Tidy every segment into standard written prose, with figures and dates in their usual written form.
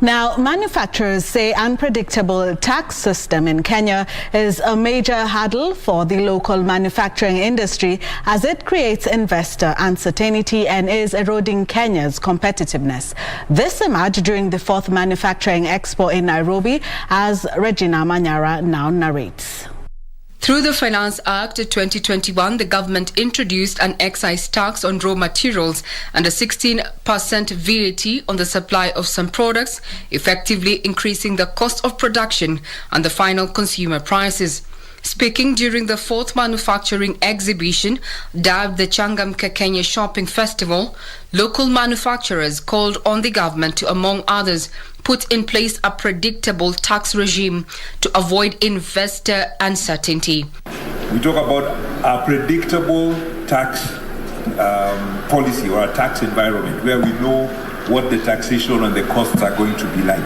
Now, manufacturers say unpredictable tax system in Kenya is a major hurdle for the local manufacturing industry as it creates investor uncertainty and is eroding Kenya's competitiveness. This emerged during the 4th Manufacturing Expo in Nairobi, as Regina Manyara now narrates. Through the Finance Act 2021, the government introduced an excise tax on raw materials and a 16% VAT on the supply of some products, effectively increasing the cost of production and the final consumer prices. Speaking during the 4th Manufacturing Exhibition, dubbed the Changamka Kenya Shopping Festival, local manufacturers called on the government to, among others, put in place a predictable tax regime to avoid investor uncertainty. We talk about a predictable tax policy or a tax environment where we know what the taxation and the costs are going to be like.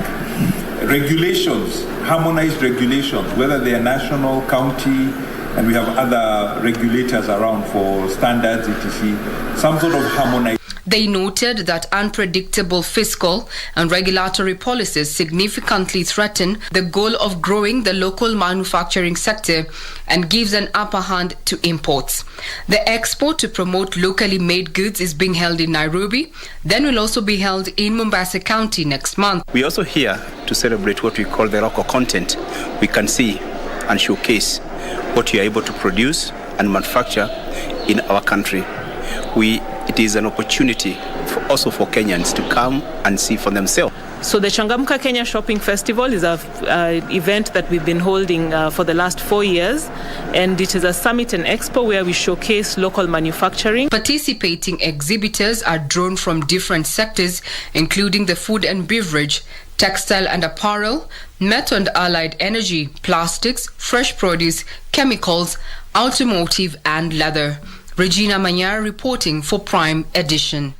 Regulations, harmonized regulations, whether they are national, county, and we have other regulators around for standards, etc. Some sort of harmonized. They noted that unpredictable fiscal and regulatory policies significantly threaten the goal of growing the local manufacturing sector and gives an upper hand to imports. The expo to promote locally made goods is being held in Nairobi, then will also be held in Mombasa County next month. We're also here to celebrate what we call the local content. We can see and showcase what we are able to produce and manufacture in our country. It is an opportunity also for Kenyans to come and see for themselves. So the Changamka Kenya Shopping Festival is an event that we've been holding for the last 4 years, and it is a summit and expo where we showcase local manufacturing. Participating exhibitors are drawn from different sectors, including the food and beverage, textile and apparel, metal and allied energy, plastics, fresh produce, chemicals, automotive and leather. Regina Manyara reporting for Prime Edition.